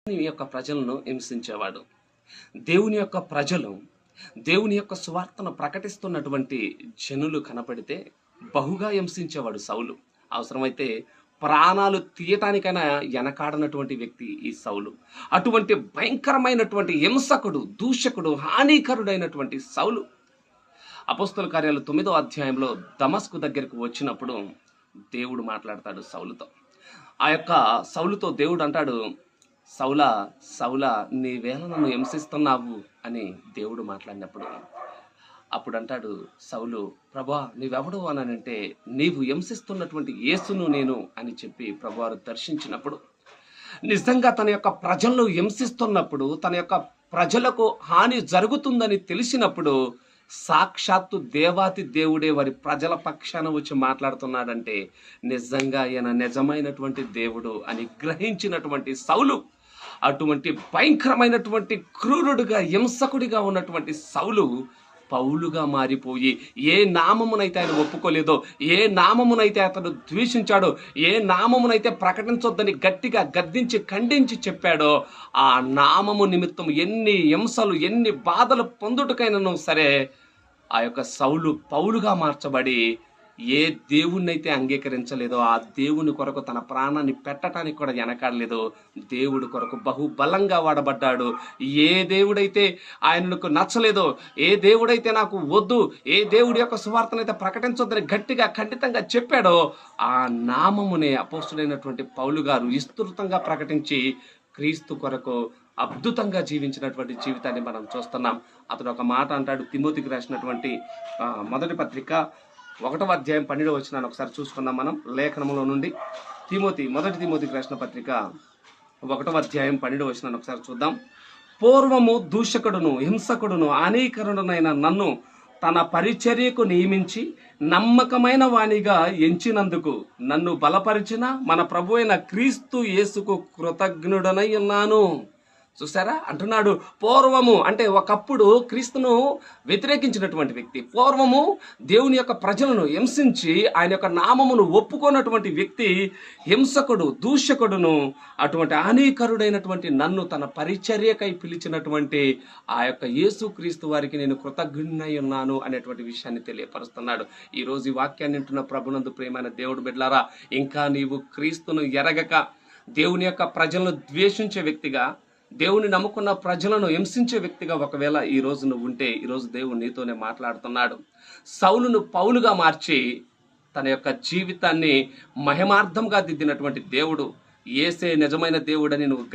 దేవుని యొక్క ప్రజలను హింసించేవాడు. దేవుని యొక్క ప్రజలు దేవుని యొక్క సువార్తను ప్రకటిస్తున్నటువంటి జనులు కనపడితే బహుగా హింసించేవాడు సౌలు. అవసరమైతే ప్రాణాలు తీయటానికైనా వెనకాడనటువంటి వ్యక్తి ఈ సౌలు. అటువంటి భయంకరమైనటువంటి హింసకుడు, దూషకుడు, హానికరుడైనటువంటి సౌలు అపోస్తల కార్యాలు 9వ అధ్యాయంలో దమస్కు దగ్గరకు వచ్చినప్పుడు దేవుడు మాట్లాడతాడు సౌలుతో. ఆ యొక్క సౌలుతో దేవుడు అంటాడు, సౌలా సౌలా నీవేళ నన్ను హింసిస్తున్నావు అని దేవుడు మాట్లాడినప్పుడు అప్పుడు అంటాడు సౌలు, ప్రభా నీవెవడు అనంటే నీవు హింసిస్తున్నటువంటి యేసును నేను అని చెప్పి ప్రభువారు దర్శించినప్పుడు నిజంగా తన యొక్క ప్రజలను హింసిస్తున్నప్పుడు, తన యొక్క ప్రజలకు హాని జరుగుతుందని తెలిసినప్పుడు సాక్షాత్తు దేవాతి దేవుడే వారి ప్రజల పక్షాన వచ్చి మాట్లాడుతున్నాడంటే నిజంగా ఆయన నిజమైనటువంటి దేవుడు అని గ్రహించినటువంటి సౌలు, అటువంటి భయంకరమైనటువంటి క్రూరుడుగా హింసకుడిగా ఉన్నటువంటి సౌలు పౌలుగా మారిపోయి ఏ నామమునైతే ఆయన ఒప్పుకోలేదో, ఏ నామమునైతే అతను ద్వేషించాడో, ఏ నామమునైతే ప్రకటించొద్దని గట్టిగా గద్దించి ఖండించి చెప్పాడో ఆ నామము నిమిత్తం ఎన్ని హింసలు ఎన్ని బాధలు పొందుటకైనను సరే ఆ యొక్క సౌలు పౌలుగా మార్చబడి ఏ దేవుణ్ణైతే అంగీకరించలేదో ఆ దేవుని కొరకు తన ప్రాణాన్ని పెట్టడానికి కూడా వెనకాడలేదు. దేవుడి కొరకు బహుబలంగా వాడబడ్డాడు. ఏ దేవుడైతే ఆయనకు నచ్చలేదో, ఏ దేవుడైతే నాకు వద్దు, ఏ దేవుడి యొక్క సువార్తనైతే ప్రకటించొద్దని గట్టిగా ఖండితంగా చెప్పాడో ఆ నామమునే అపోస్తుడైనటువంటి పౌలు గారు విస్తృతంగా ప్రకటించి క్రీస్తు కొరకు అద్భుతంగా జీవించినటువంటి జీవితాన్ని మనం చూస్తున్నాం. అతడు ఒక మాట అంటాడు, తిమోతికి రాసినటువంటి మొదటి పత్రిక 1వ అధ్యాయం 12వ వచనాన్ని ఒకసారి చూసుకుందాం మనం లేఖనములో నుండి. మొదటి తిమోతికి రాసిన పత్రిక 1వ అధ్యాయం 12వ వచనాన్ని ఒకసారి చూద్దాం. పూర్వము దూషకుడును హింసకుడును హానికరుడునైన నన్ను తన పరిచర్యకు నియమించి నమ్మకమైన వానిగా ఎంచినందుకు నన్ను బలపరిచిన మన ప్రభు అయిన క్రీస్తు యేసుకు కృతజ్ఞుడనై ఉన్నాను. చూసారా, అంటున్నాడు పూర్వము అంటే ఒకప్పుడు క్రీస్తును వ్యతిరేకించినటువంటి వ్యక్తి, పూర్వము దేవుని యొక్క ప్రజలను హింసించి ఆయన యొక్క నామమును ఒప్పుకోనటువంటి వ్యక్తి, హింసకుడు దూషకుడును అటువంటి హానికరుడైనటువంటి నన్ను తన పరిచర్యకై పిలిచినటువంటి ఆ యొక్క యేసు క్రీస్తు వారికి నేను కృతజ్ఞుడై ఉన్నాను అనేటువంటి విషయాన్ని తెలియపరుస్తున్నాడు. ఈరోజు ఈ వాక్యాన్ని వింటున్న ప్రభునందు ప్రియమైన దేవుడు బిడ్డలారా, ఇంకా నీవు క్రీస్తును ఎరగక దేవుని యొక్క ప్రజలను ద్వేషించే వ్యక్తిగా, దేవుని నమ్ముకున్న ప్రజలను హింసించే వ్యక్తిగా ఒకవేళ ఈ రోజు నువ్వు ఉంటే ఈరోజు దేవుడు నీతోనే మాట్లాడుతున్నాడు. సౌలును పౌలుగా మార్చి తన యొక్క జీవితాన్ని మహిమార్థంగా దిద్దినటువంటి దేవుడు యేసే నిజమైన దేవుడని నువ్వు